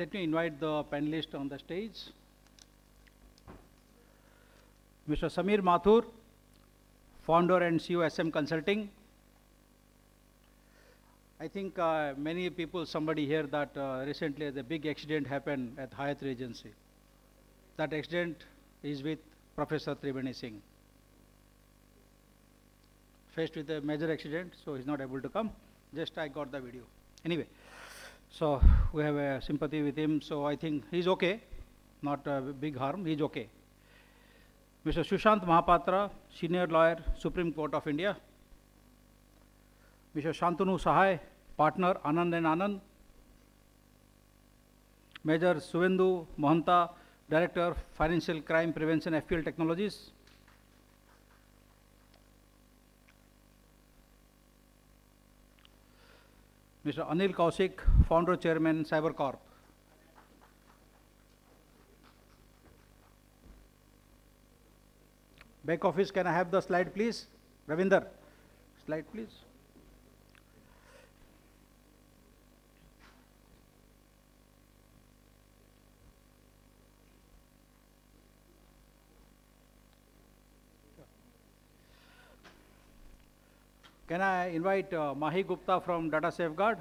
Let me invite the panelists on the stage. Mr. Mathur, founder and CEO SM Consulting. I think many people, somebody here that recently the big accident happened at Hyatt Regency. That accident is with Professor Tribhuwan Singh. Faced with a major accident, so he's not able to come. Just I got the video. Anyway, so we have a sympathy with him, so I think he's okay. Not a big harm, he's okay. Mr. Sushant Mahapatra, senior lawyer, Supreme Court of India. Mr. Shantanu Sahay, partner, Anand and Anand. Major Subhendu Mahunta, Director, Financial Crime Prevention, FPL Technologies. Mr. Anil Kaushik, Founder, Chairman, CyberCorp. Back office, can I have the slide, please? Ravinder, slide, please. Can I invite Mahi Gupta from Data Safeguard?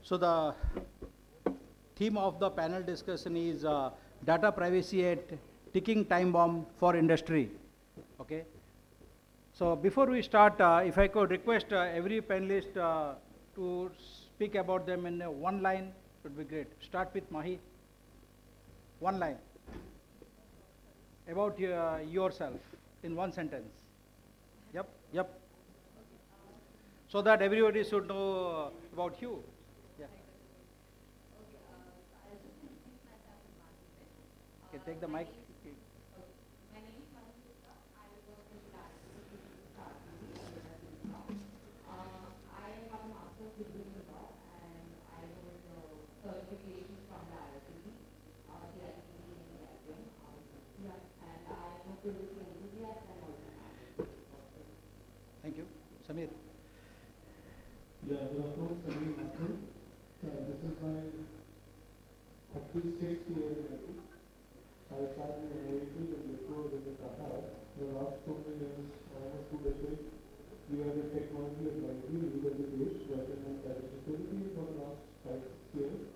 So the theme of the panel discussion is data privacy at ticking time bomb for industry. Okay. So before we start, if I could request every panelist to speak about them in one line, it would be great. Start with Mahi. One line. About yourself in one sentence. Yep. So that everybody should know about you. Okay, take the mic. My name is Mahi Gupta. I work in the I have a master's degree in law and I hold certifications from the IIT, the IIT in Belgium. And I am a previously enthusiast and also. Thank you. Samir. Yeah, good afternoon, Samir Mathur. This is my actually 6th year in IT. I started in IIT and before in the Qatar. The last 2 years, almost 2 decades, we are in technology advisory leader the base, working on cybersecurity for the last 5-6 years,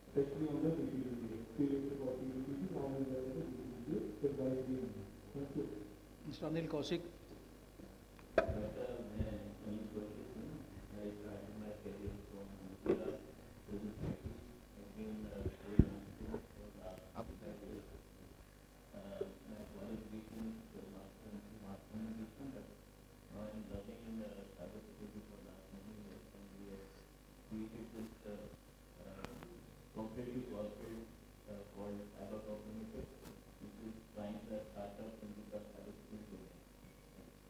especially on the DPDP. Previously about DPDP, now we are in the DPDP advisory. Thank you. Mr. Anil Kaushik.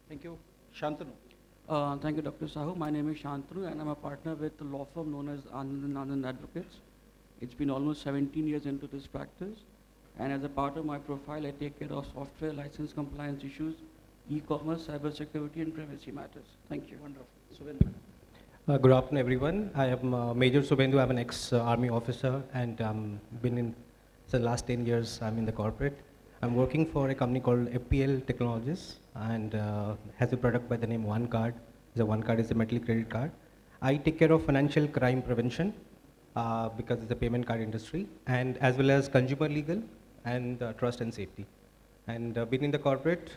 Thank you. Shantanu. Thank you, Dr. Sahu. My name is Shantanu and I'm a partner with the law firm known as Anand and Anand Advocates. It's been almost 17 years into this practice. And as a part of my profile, I take care of software license compliance issues, e-commerce, cybersecurity, and privacy matters. Thank you. Wonderful. Subhendu. Good afternoon, everyone. I am Major Subhendu. I'm an ex-army officer and been in the last 10 years. I'm in the corporate. I'm working for a company called FPL Technologies and has a product by the name OneCard. The OneCard is a metal credit card. I take care of financial crime prevention because it's a payment card industry, and as well as consumer legal and trust and safety. And been in the corporate,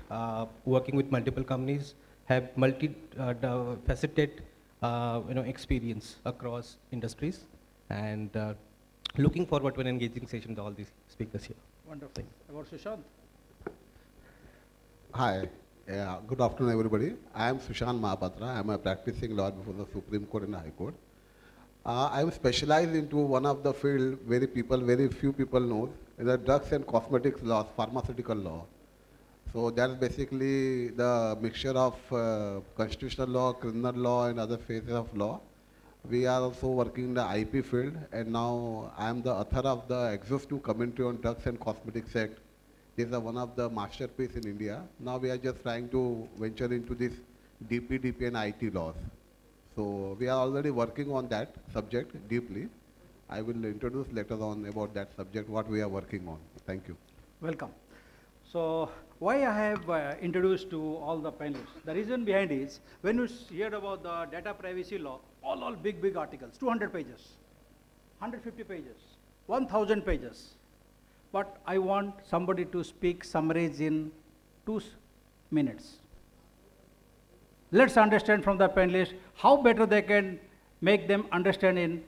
working with multiple companies, have multi-faceted experience across industries, and looking forward to an engaging session with all these speakers here. Wonderful. About Sushant. Hi. Good afternoon, everybody. I am Sushant Mahapatra. I am a practicing lawyer before the Supreme Court and High Court. I am specialized into one of the field very few people know, the drugs and cosmetics laws, pharmaceutical law. So that's basically the mixture of constitutional law, criminal law, and other phases of law. We are also working in the IP field, and now I am the author of the exhaustive commentary on drugs and cosmetics act. This is one of the masterpiece in India. Now we are just trying to venture into this DPDP and IT laws. So we are already working on that subject deeply. I will introduce later on about that subject, what we are working on. Thank you. Welcome. So why I have introduced to all the panelists, the reason behind is, when you heard about the data privacy law, all big articles, 200 pages, 150 pages, 1000 pages. But I want somebody to speak summaries in 2 minutes. Let's understand from the panelists how better they can make them understand in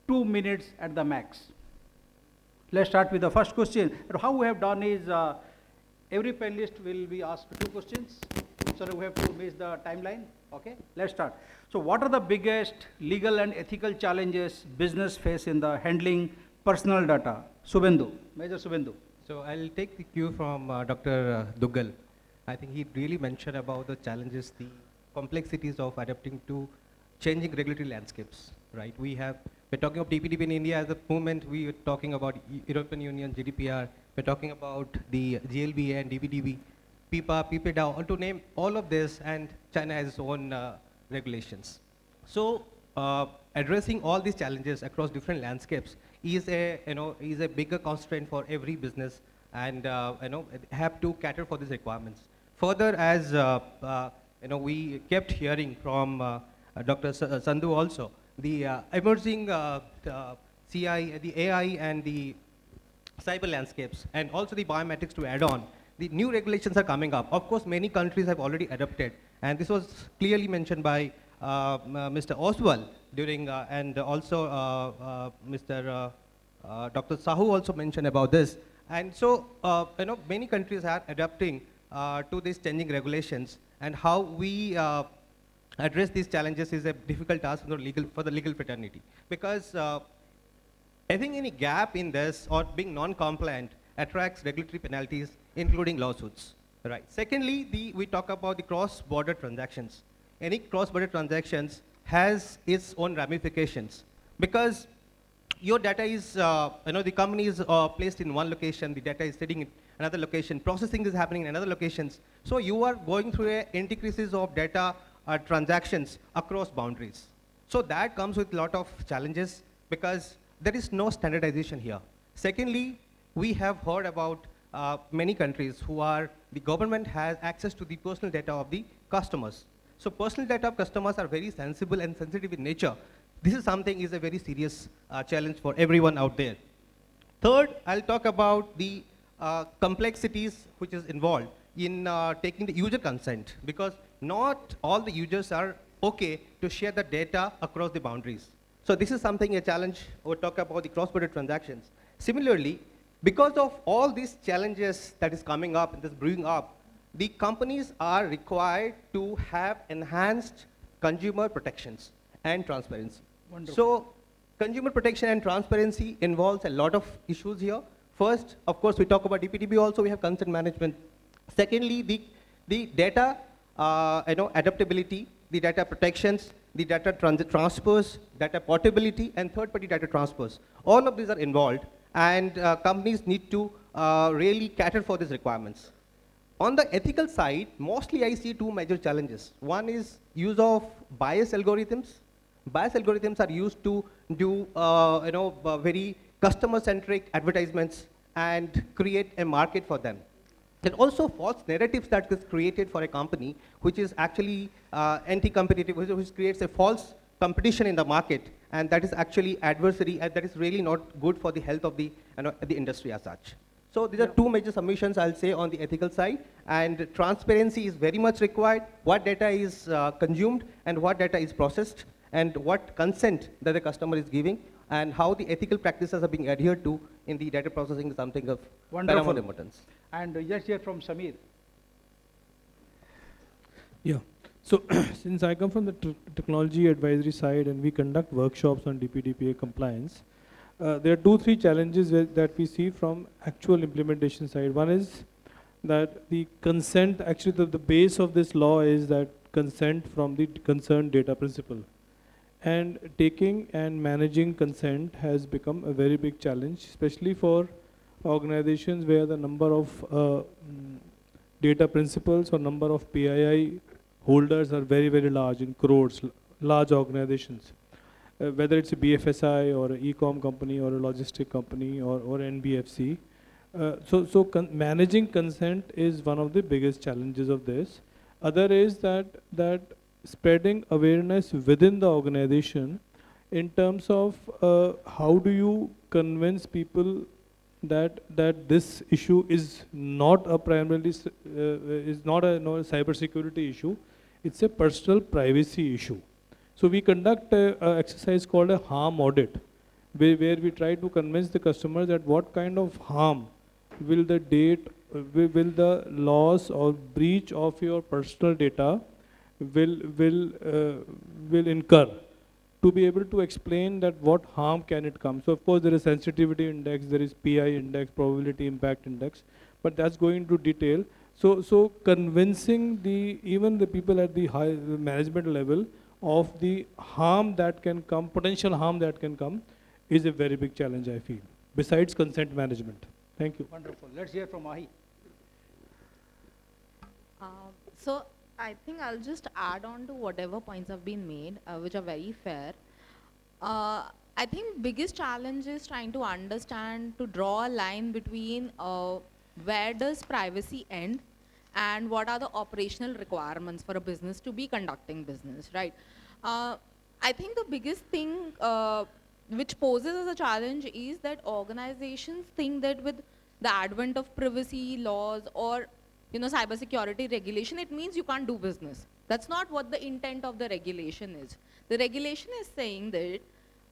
2 minutes at the max. Let's start with the first question. How we have done is, every panelist will be asked 2 questions, so we have to miss the timeline. Okay, let's start. So what are the biggest legal and ethical challenges business face in the handling personal data? Subhendu, Major Subhendu. So I'll take the cue from Dr. Duggal. I think he really mentioned about the challenges, the complexities of adapting to changing regulatory landscapes, right? We're talking of DPDP in India as a movement. We are talking about European Union, GDPR. We're talking about the GLBA and DPDP, PIPA, PIPEDA, to name all of this, and China has its own regulations. So addressing all these challenges across different landscapes is a bigger constraint for every business, and have to cater for these requirements. Further, as we kept hearing from Dr. Sandhu also, the emerging CI, the AI and the cyber landscapes, and also the biometrics to add on, the new regulations are coming up. Of course, many countries have already adopted, and this was clearly mentioned by Mr. Oswald during, and also Mr. Dr. Sahu also mentioned about this. And so, many countries are adapting to these changing regulations, and how we address these challenges is a difficult task for the legal fraternity. Because having any gap in this or being non-compliant attracts regulatory penalties, including lawsuits. Right. Secondly, we talk about the cross-border transactions. Any cross-border transactions has its own ramifications, because your data is, the company is placed in one location, the data is sitting in another location, processing is happening in another locations. So you are going through a intricacies of data transactions across boundaries. So that comes with a lot of challenges, because there is no standardization here. Secondly, we have heard about many countries the government has access to the personal data of the customers. So personal data of customers are very sensible and sensitive in nature. This is a very serious challenge for everyone out there. Third, I'll talk about the complexities which is involved in taking the user consent, because not all the users are okay to share the data across the boundaries. So this is a challenge. We'll talk about the cross-border transactions. Similarly, because of all these challenges that is coming up and this brewing up, the companies are required to have enhanced consumer protections and transparency. Wonderful. So consumer protection and transparency involves a lot of issues here. First, of course, we talk about DPDP also, we have consent management. Secondly, the data adaptability, the data protections, the data transfers, data portability, and third-party data transfers. All of these are involved, and companies need to really cater for these requirements. On the ethical side, mostly I see 2 major challenges. One is use of bias algorithms. Bias algorithms are used to do very customer-centric advertisements and create a market for them. And also false narratives that is created for a company, which is actually anti-competitive, which creates a false competition in the market, and that is actually adversary, and that is really not good for the health of the industry as such. So these are 2 major submissions, I'll say, on the ethical side, and transparency is very much required. What data is consumed and what data is processed, and what consent that the customer is giving, and how the ethical practices are being adhered to in the data processing is something of paramount importance. And just hear from Samir. Yeah. So since I come from the technology advisory side and we conduct workshops on DPDPA compliance, there are 2-3 challenges that we see from actual implementation side. One is that the consent, actually the base of this law is that consent from the concerned data principal. And taking and managing consent has become a very big challenge, especially for organizations where the number of data principals or number of PII holders are very, very large in crores, large organizations. Whether it's a BFSI or an e-com company or a logistic company or NBFC. Managing consent is one of the biggest challenges of this. Other is that spreading awareness within the organization in terms of how do you convince people that this issue is not a primarily is not a cybersecurity issue. It's a personal privacy issue. So we conduct an exercise called a harm audit, where we try to convince the customer that what kind of harm will the loss or breach of your personal data will incur, to be able to explain that what harm can it come. So of course there is sensitivity index, there is PI index, probability impact index, but that's going into detail. So convincing even the people at the high management level of the harm that can come, potential harm that can come, is a very big challenge, I feel, besides consent management. Thank you. Wonderful. Let's hear from Mahi. So I think I'll just add on to whatever points have been made, which are very fair. I think biggest challenge is trying to understand, to draw a line between where does privacy end and what are the operational requirements for a business to be conducting business, right? I think the biggest thing which poses as a challenge is that organizations think that with the advent of privacy laws or cybersecurity regulation, it means you can't do business. That's not what the intent of the regulation is. The regulation is saying that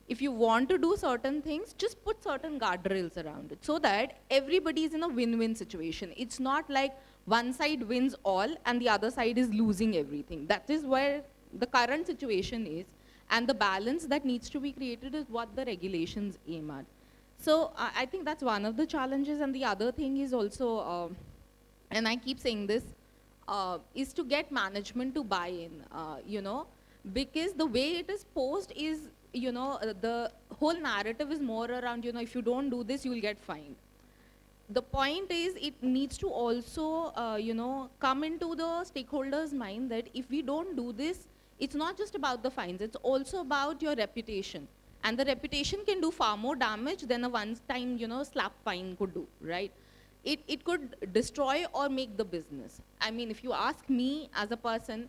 if you want to do certain things, just put certain guardrails around it so that everybody is in a win-win situation. It's not like one side wins all and the other side is losing everything. That is where the current situation is, and the balance that needs to be created is what the regulations aim at. So I think that's one of the challenges, and the other thing is also, and I keep saying this, is to get management to buy in, because the way it is posed is, the whole narrative is more around, if you don't do this, you will get fined. The point is, it needs to also, come into the stakeholders' mind that if we don't do this, it's not just about the fines, it's also about your reputation. And the reputation can do far more damage than a one-time, slap fine could do, right? It could destroy or make the business. I mean, if you ask me as a person,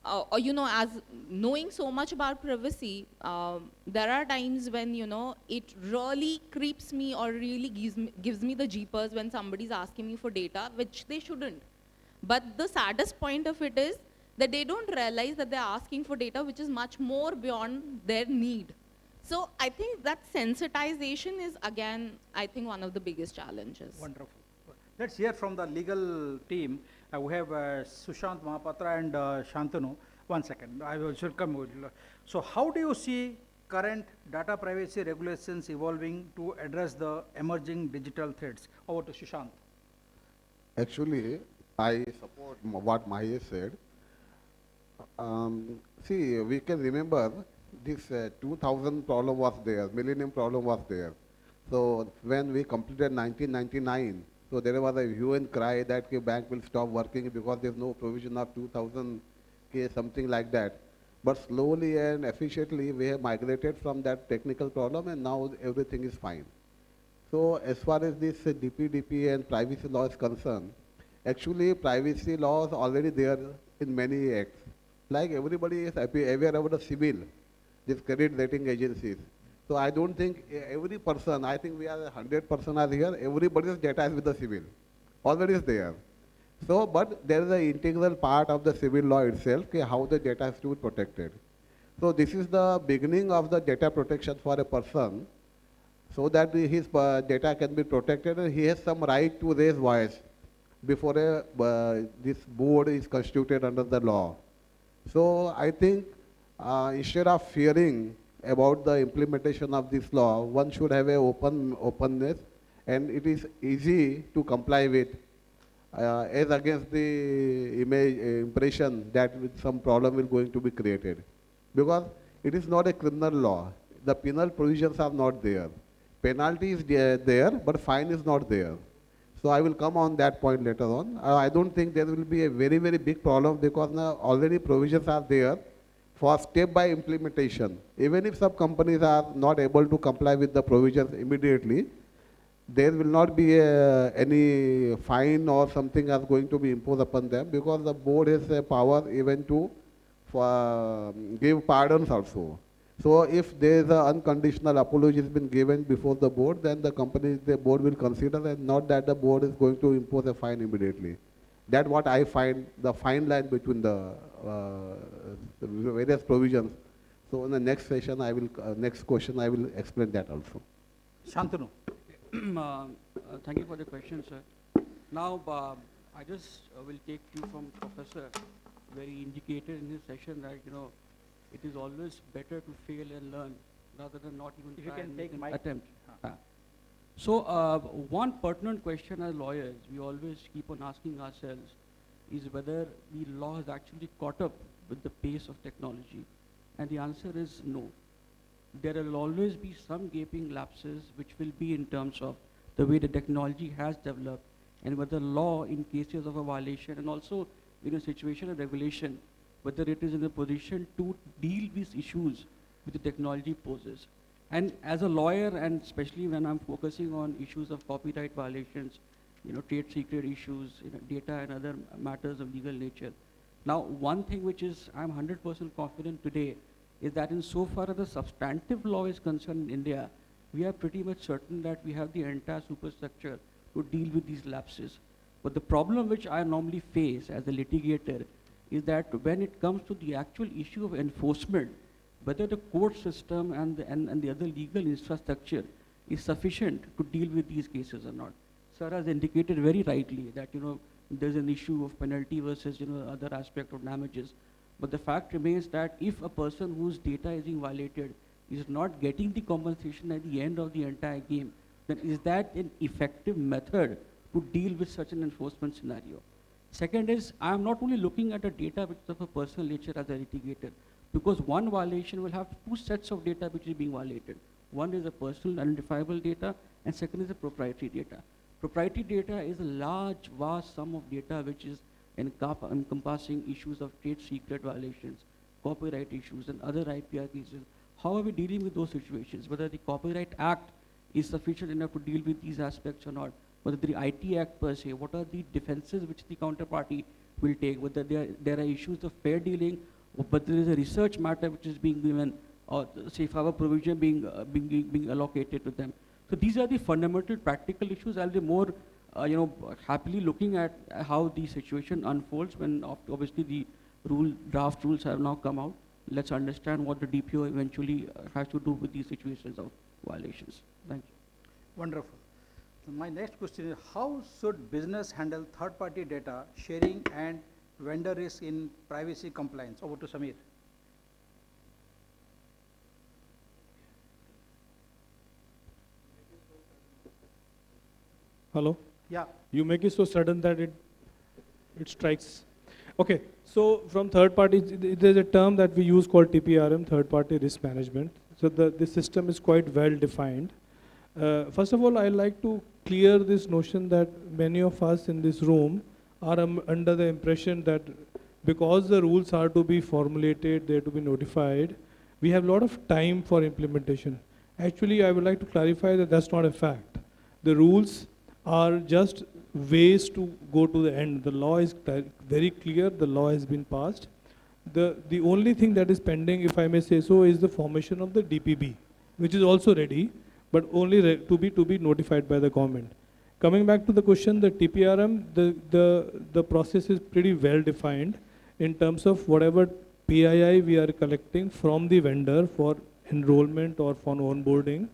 or as knowing so much about privacy, there are times when, it really creeps me or really gives me the jeepers when somebody's asking me for data, which they shouldn't. But the saddest point of it is that they don't realize that they're asking for data which is much more beyond their need. So I think that sensitization is, again, I think one of the biggest challenges. Wonderful. Let's hear from the legal team. We have Sushant Mahapatra and Shantanu. 1 second, should come. So how do you see current data privacy regulations evolving to address the emerging digital threats? Over to Sushant. Actually, I support what Mahi said. See, we can remember this 2000 problem was there, millennium problem was there. So when we completed 1999, so there was a hue and cry that the bank will stop working because there's no provision of 2000, something like that. But slowly and efficiently, we have migrated from that technical problem, and now everything is fine. So as far as this DPDP and privacy law is concerned, actually privacy law is already there in many acts. Like everybody is aware about the CIBIL, these credit rating agencies. So I don't think every person, I think we are 100% are here, everybody's data is with the CIBIL. Already is there. So, but there is an integral part of the civil law itself, how the data is to be protected. So this is the beginning of the data protection for a person, so that his data can be protected and he has some right to raise voice before this board is constituted under the law. So I think instead of fearing about the implementation of this law, one should have a openness, and it is easy to comply with, as against the impression that with some problem is going to be created. Because it is not a criminal law. The penal provisions are not there. Penalty is there, but fine is not there. So I will come on that point later on. I don't think there will be a very, very big problem, because now already provisions are there for step-by implementation. Even if some companies are not able to comply with the provisions immediately, there will not be any fine or something that's going to be imposed upon them, because the board has a power even to give pardons also. So if there is an unconditional apology has been given before the board, then the board will consider, and not that the board is going to impose a fine immediately. That's what I find the fine line between the various provisions. So in the next session, next question, I will explain that also. Shantanu. Thank you for the question, sir. Now, I just will take you from Professor, where he indicated in his session that, it is always better to fail and learn rather than not even If you try can and take make an mic. attempt. So, one pertinent question as lawyers, we always keep on asking ourselves, is whether the law has actually caught up with the pace of technology. And the answer is no. There will always be some gaping lapses which will be in terms of the way the technology has developed, and whether law in cases of a violation, and also in a situation of regulation, whether it is in a position to deal with issues which the technology poses. And as a lawyer, and especially when I'm focusing on issues of copyright violations, trade secret issues, data and other matters of legal nature. Now, one thing which is I'm 100% confident today is that in so far as the substantive law is concerned in India, we are pretty much certain that we have the entire superstructure to deal with these lapses. But the problem which I normally face as a litigator is that when it comes to the actual issue of enforcement, whether the court system and the other legal infrastructure is sufficient to deal with these cases or not. Sir has indicated very rightly that there's an issue of penalty versus other aspect of damages. But the fact remains that if a person whose data is being violated is not getting the compensation at the end of the entire game, then is that an effective method to deal with such an enforcement scenario? Second is, I am not only looking at a data which is of a personal nature as a litigator, because one violation will have two sets of data which is being violated. One is a personal identifiable data, and second is a proprietary data. Proprietary data is a large, vast sum of data which is encompassing issues of trade secret violations, copyright issues, and other IPR cases. How are we dealing with those situations? Whether the Copyright Act is sufficient enough to deal with these aspects or not? Whether the IT Act per se, what are the defenses which the counterparty will take? Whether there are issues of fair dealing, but there is a research matter which is being given, or safe harbor provision being allocated to them. So these are the fundamental practical issues. I'll be more, happily looking at how the situation unfolds when obviously the draft rules have now come out. Let's understand what the DPO eventually has to do with these situations of violations. Thank you. Wonderful. My next question is, how should business handle third-party data sharing and vendor risk in privacy compliance? Over to Samir. Hello? Yeah. You make it so sudden that it strikes. Okay, so from third parties, there's a term that we use called TPRM, third party risk management. So the system is quite well defined. First of all, I like to clear this notion that many of us in this room are under the impression that because the rules are to be formulated, they're to be notified, we have a lot of time for implementation. Actually, I would like to clarify that that's not a fact. The rules are just ways to go to the end. The law is very clear, the law has been passed. The only thing that is pending, if I may say so, is the formation of the DPB, which is also ready, but only to be notified by the government. Coming back to the question, the TPRM, the process is pretty well defined in terms of whatever PII we are collecting from the vendor for enrollment or for onboarding.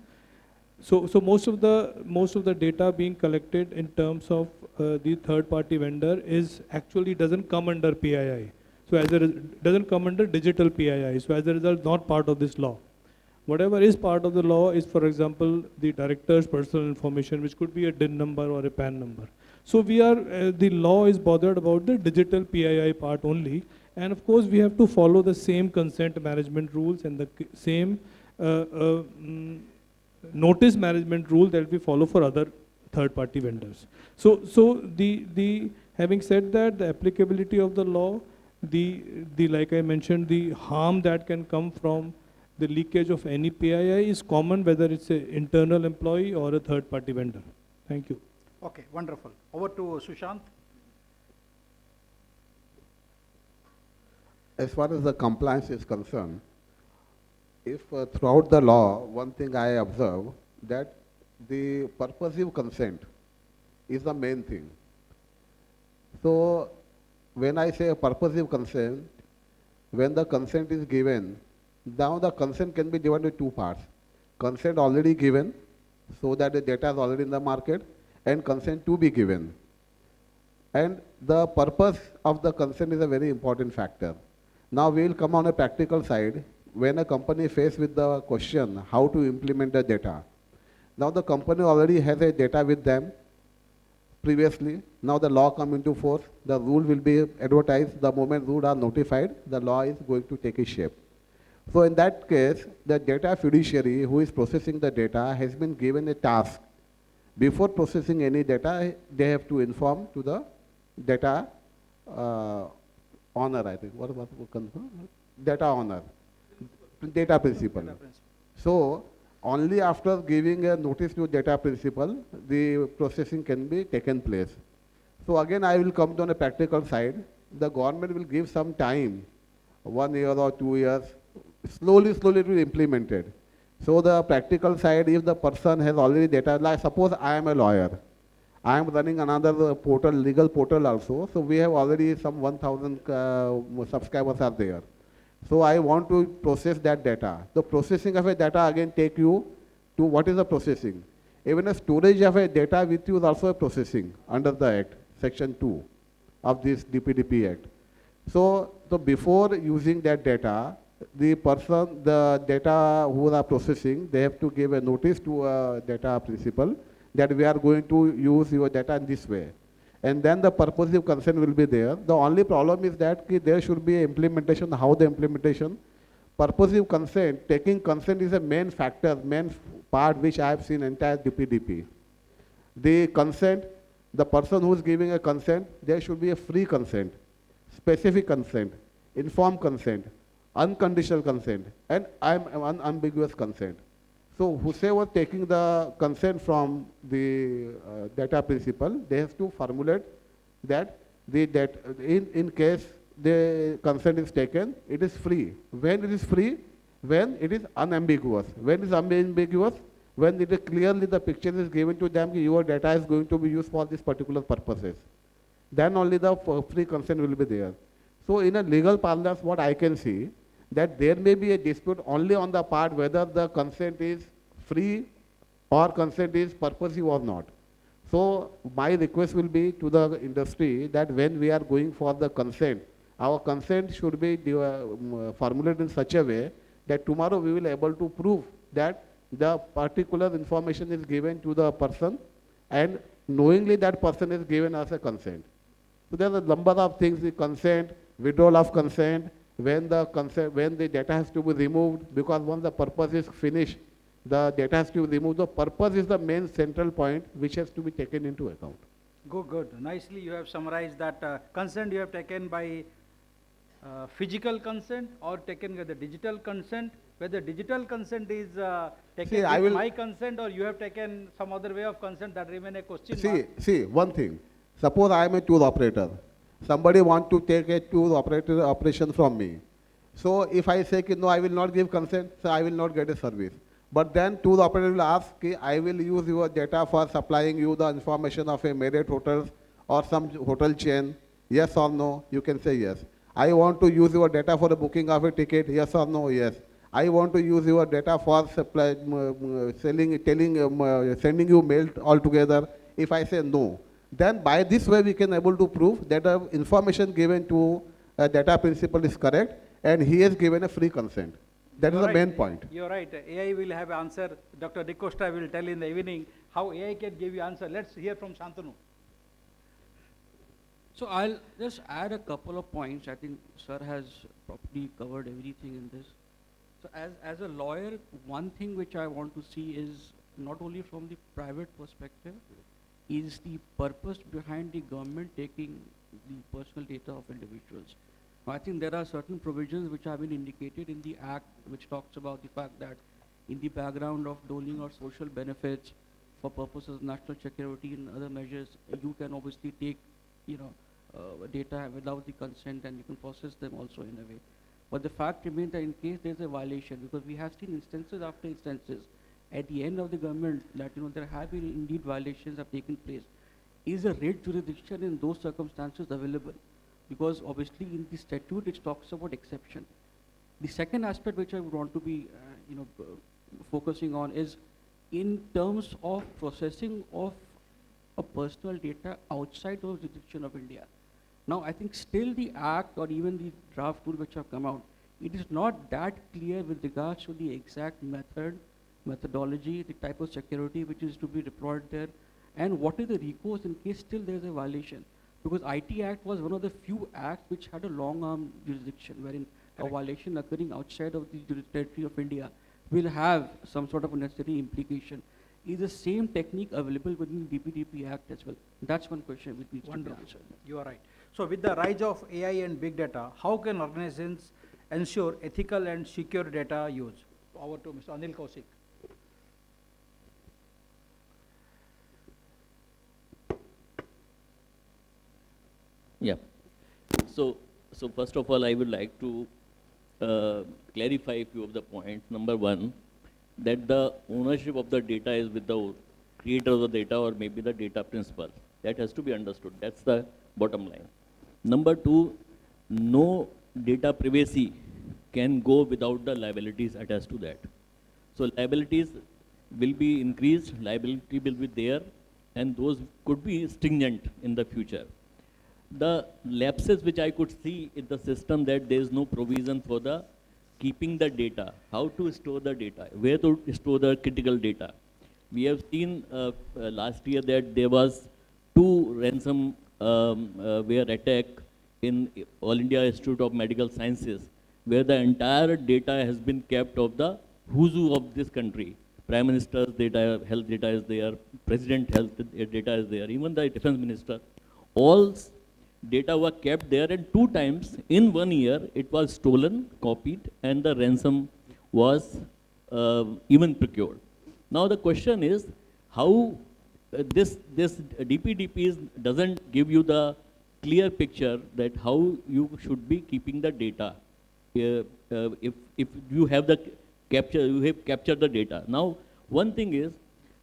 So most of the data being collected in terms of the third party vendor is actually doesn't come under PII. So doesn't come under digital PII. So as a result, not part of this law. Whatever is part of the law is, for example, the director's personal information, which could be a DIN number or a PAN number. So we are, the law is bothered about the digital PII part only. And of course, we have to follow the same consent management rules and the same notice management rule that we follow for other third-party vendors. So having said that, the applicability of the law, like I mentioned, the harm that can come from the leakage of any PII is common, whether it's an internal employee or a third-party vendor. Thank you. Okay, wonderful. Over to Sushant. As far as the compliance is concerned, if throughout the law, one thing I observe that the purposive consent is the main thing. So when I say purposive consent, when the consent is given, now the consent can be divided into two parts. Consent already given, so that the data is already in the market, and consent to be given. And the purpose of the consent is a very important factor. Now we will come on a practical side. When a company faced with the question how to implement the data, now the company already has a data with them previously. Now the law come into force, the rule will be advertised. The moment rules are notified, the law is going to take its shape. So in that case, the data fiduciary who is processing the data has been given a task. Before processing any data, they have to inform to the data owner, I think. What was data owner? Data principal. So only after giving a notice to data principal, the processing can be taken place. So again, I will come on a practical side. The government will give some time, 1 year or 2 years, slowly it will be implemented. So the practical side, if the person has already data, like suppose I am a lawyer, I am running another portal, legal portal also, so we have already some 1,000 subscribers are there. So I want to process that data. The processing of a data again take you to what is the processing. Even a storage of a data with you is also a processing under the Act, Section 2 of this DPDP Act. So before using that data, the person, the data who are processing, they have to give a notice to a data principal that we are going to use your data in this way. And then the purposive consent will be there. The only problem is that there should be implementation. How the implementation? Purposive consent, taking consent is a main factor, main part which I have seen entire DPDP. The consent, the person who is giving a consent, there should be a free consent, specific consent, informed consent, unconditional consent, and unambiguous consent. So whosoever taking the consent from the data principal, they have to formulate that in case the consent is taken, it is free. When it is free? When it is unambiguous. When it is unambiguous? When it is clearly the picture is given to them, your data is going to be used for this particular purposes. Then only the free consent will be there. So in a legal parlance, what I can see, that there may be a dispute only on the part whether the consent is free or consent is purposive or not. So my request will be to the industry that when we are going for the consent, our consent should be formulated in such a way that tomorrow we will be able to prove that the particular information is given to the person and knowingly that person is given as a consent. So there are a number of things, the consent, withdrawal of consent, when the data has to be removed, because once the purpose is finished, the data has to be removed. The purpose is the main central point which has to be taken into account. Good. Nicely you have summarized that consent you have taken by physical consent or taken with the digital consent. Whether digital consent is taken with my consent or you have taken some other way of consent, that remain a question mark. See, one thing. Suppose I am a tour operator. Somebody want to take a tour operation from me. So if I say, no, I will not give consent, so I will not get a service. But then tour operator will ask, I will use your data for supplying you the information of a Marriott hotels or some hotel chain. Yes or no? You can say yes. I want to use your data for the booking of a ticket. Yes or no? Yes. I want to use your data for supply, sending you mail altogether. If I say no, then by this way we can able to prove that the information given to a data principal is correct and he has given a free consent. That is You're the right. main point. You're right. AI will have answer. Dr. DeCosta will tell in the evening how AI can give you answer. Let's hear from Shantanu. So I'll just add a couple of points. I think sir has probably covered everything in this. So as a lawyer, one thing which I want to see is not only from the private perspective, is the purpose behind the government taking the personal data of individuals. Now, I think there are certain provisions which have been indicated in the Act which talks about the fact that in the background of doling or social benefits for purposes of national security and other measures, you can obviously take, data without the consent and you can process them also in a way. But the fact remains that in case there's a violation, because we have seen instances after instances at the end of the government that there have been indeed violations have taken place, is a writ jurisdiction in those circumstances available? Because obviously in the statute it talks about exception. The second aspect which I would want to be focusing on is in terms of processing of a personal data outside of the jurisdiction of India. Now I think still the Act or even the draft rule which have come out, it is not that clear with regards to the exact methodology, the type of security which is to be deployed there, and what is the recourse in case still there is a violation. Because IT Act was one of the few acts which had a long arm jurisdiction wherein a violation occurring outside of the territory of India will have some sort of a necessary implication. Is the same technique available within the DPDP Act as well? That's one question which needs to be answered. You are right. So with the rise of AI and big data, how can organizations ensure ethical and secure data use? Over to Mr. Anil Kaushik. Yeah. So first of all, I would like to clarify a few of the points. Number one, that the ownership of the data is with the creator of the data or maybe the data principal. That has to be understood. That's the bottom line. Number two, no data privacy can go without the liabilities attached to that. So liabilities will be increased, liability will be there, and those could be stringent in the future. The lapses which I could see in the system, that there is no provision for the keeping the data, how to store the data, where to store the critical data. We have seen last year that there was 2 ransomware attack in All India Institute of Medical Sciences, where the entire data has been kept of the who's who of this country. Prime Minister's data, health data is there, President health data is there, even the Defense Minister. All data were kept there, and 2 times in 1 year it was stolen, copied, and the ransom was even procured. Now the question is how this DPDP doesn't give you the clear picture that how you should be keeping the data. If you have the capture, you have captured the data. Now one thing is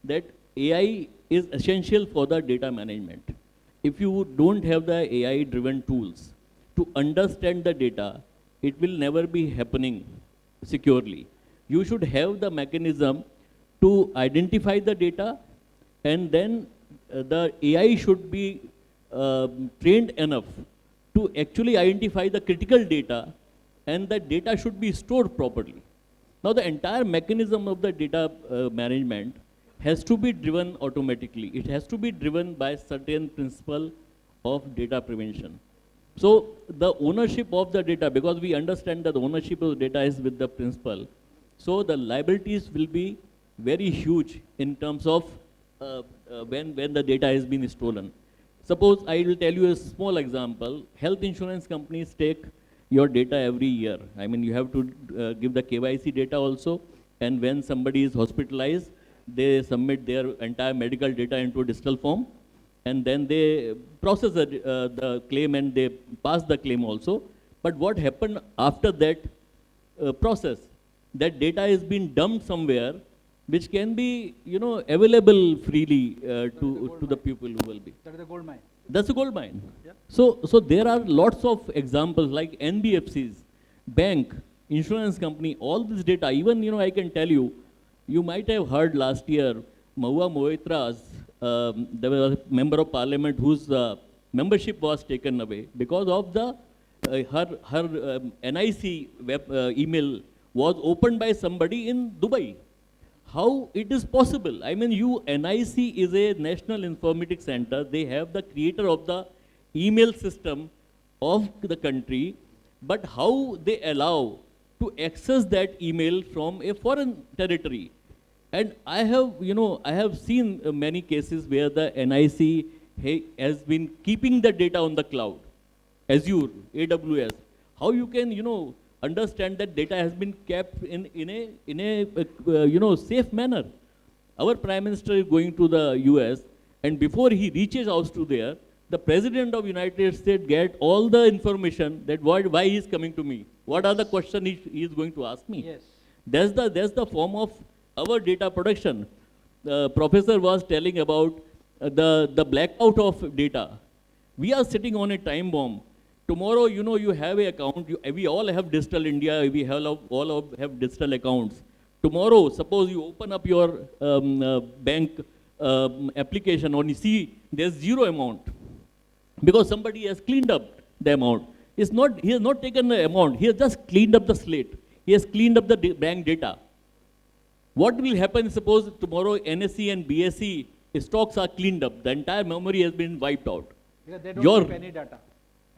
that AI is essential for the data management. If you don't have the AI driven tools to understand the data, it will never be happening securely. You should have the mechanism to identify the data, and then the AI should be trained enough to actually identify the critical data, and the data should be stored properly. Now the entire mechanism of the data management has to be driven automatically. It has to be driven by certain principle of data prevention. So the ownership of the data, because we understand that the ownership of the data is with the principal, so the liabilities will be very huge in terms of when the data has been stolen. Suppose I will tell you a small example. Health insurance companies take your data every year. I mean, you have to give the KYC data also, and when somebody is hospitalized, they submit their entire medical data into a digital form, and then they process the claim and they pass the claim also. But what happened after that process? That data is being dumped somewhere, which can be, available freely to the people who will be. That is a gold mine. That's a gold mine. Yeah. So there are lots of examples like NBFCs, bank, insurance company, all this data. Even, I can tell you, you might have heard last year, Mahua Moitra's, there was a member of parliament whose membership was taken away because of the her NIC email was opened by somebody in Dubai. How it is possible? I mean, NIC is a national informatics center. They have the creator of the email system of the country, but how they allow to access that email from a foreign territory? And I have seen many cases where the NIC has been keeping the data on the cloud, Azure, AWS. How you can, understand that data has been kept in a safe manner? Our Prime Minister is going to the US, and before he reaches out to there, the President of United States get all the information that why he is coming to me. What are the questions he is going to ask me? Yes. That's the form of our data protection. The professor was telling about the blackout of data. We are sitting on a time bomb. Tomorrow, you have an account. We all have digital India. We all have digital accounts. Tomorrow, suppose you open up your bank application and you see there's zero amount because somebody has cleaned up the amount. He has not taken the amount. He has just cleaned up the slate. He has cleaned up the bank data. What will happen? Suppose tomorrow NSE and BSE stocks are cleaned up. The entire memory has been wiped out. Because they don't keep any data.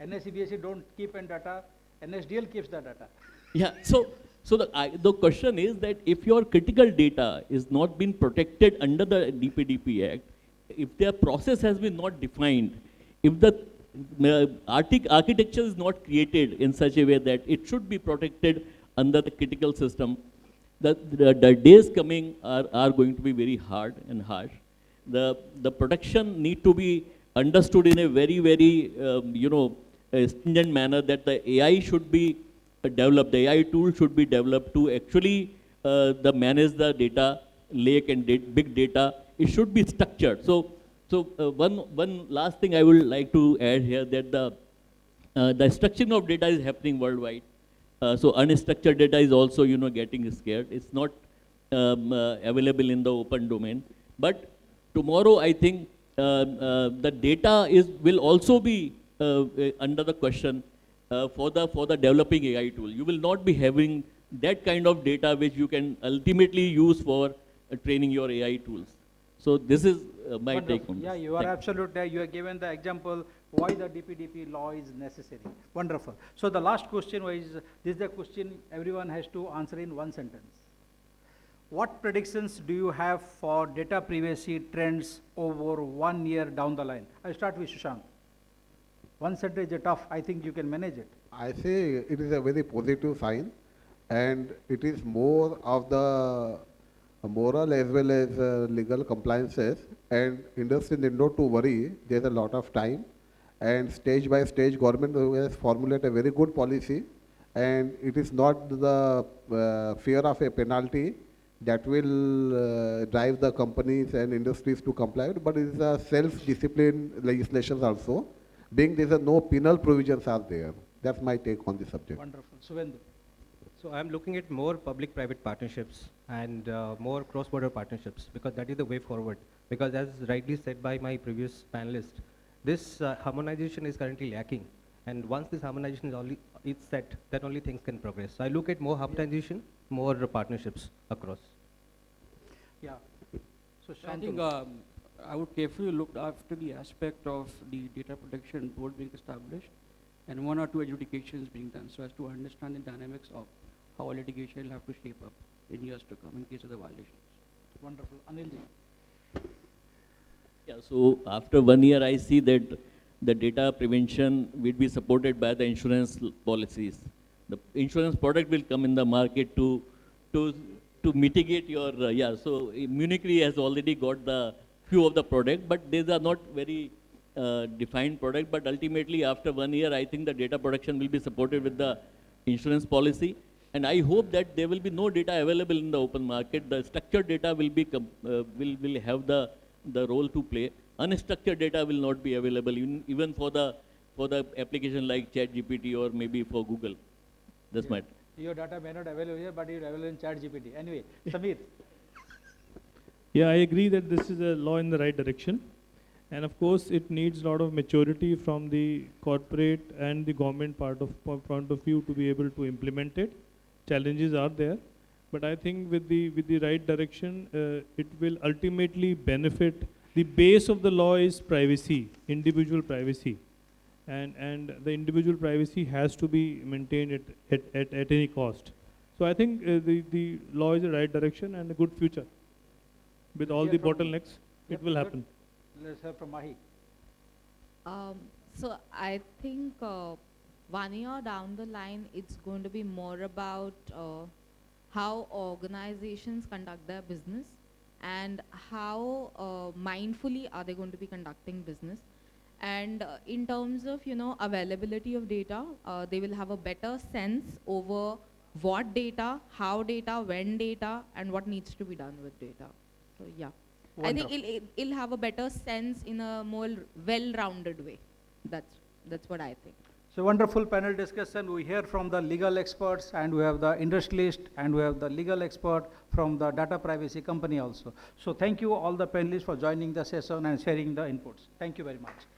NSE, BSE don't keep any data. NSDL keeps the data. Yeah. So the question is that if your critical data is not been protected under the DPDP Act, if their process has been not defined, if the architecture is not created in such a way that it should be protected under the critical system, the days coming are going to be very hard and harsh. The protection need to be understood in a very, very, stringent manner, that the AI should be developed, the AI tool should be developed to actually manage the data lake and big data. It should be structured. So one last thing I would like to add here, that the structuring of data is happening worldwide. So unstructured data is also, getting scared. It's not available in the open domain. But tomorrow, I think the data will also be under the question for the developing AI tool. You will not be having that kind of data which you can ultimately use for training your AI tools. So this is my Wonderful. take on this. Yeah, you are absolute. You have given the example why the DPDP law is necessary. Wonderful. So the last question was, this is the question everyone has to answer in one sentence. What predictions do you have for data privacy trends over 1 year down the line? I'll start with Sushant. One sentence is tough. I think you can manage it. I say it is a very positive sign, and it is more of the moral as well as legal compliances, and industry need not to worry. There's a lot of time, and stage by stage government has formulated a very good policy, and it is not the fear of a penalty that will drive the companies and industries to comply, but it is a self-discipline legislation also, being there are no penal provisions are there. That's my take on the subject. Wonderful. Subhendu. So I'm looking at more public-private partnerships and more cross-border partnerships, because that is the way forward. Because as rightly said by my previous panelist, this harmonization is currently lacking. And once this harmonization is set, then only things can progress. So I look at more harmonization, more partnerships across. Yeah. So I think I would carefully look after the aspect of the data protection board being established and 1 or 2 adjudications being done, so as to understand the dynamics of how litigation will have to shape up in years to come in case of the violations. Wonderful. Anilji. Yeah, so after 1 year, I see that the data prevention will be supported by the insurance policies. The insurance product will come in the market to mitigate your, so Munich Re has already got the few of the product, but these are not very defined product, but ultimately after 1 year, I think the data protection will be supported with the insurance policy. And I hope that there will be no data available in the open market. The structured data will be will have the role to play. Unstructured data will not be available even for the application like ChatGPT or maybe for Google. That's my. Your data may not available here, but it's available in ChatGPT. Anyway, Sameer. Yeah, I agree that this is a law in the right direction. And of course, it needs a lot of maturity from the corporate and the government point of view to be able to implement it. challenges are there. But I think with the right direction, it will ultimately benefit. The base of the law is privacy, individual privacy. And the individual privacy has to be maintained at any cost. So I think the law is the right direction and a good future. With all Hear the from- bottlenecks, Yep, it will good. happen. Let's hear from Mahi. So I think 1 year down the line, it's going to be more about how organizations conduct their business and how mindfully are they going to be conducting business. And in terms of, availability of data, they will have a better sense over what data, how data, when data, and what needs to be done with data. So yeah. I think it'll have a better sense in a more well-rounded way. That's what I think. So wonderful panel discussion. We hear from the legal experts, and we have the industrialist, and we have the legal expert from the data privacy company also. So thank you all the panelists for joining the session and sharing the inputs. Thank you very much.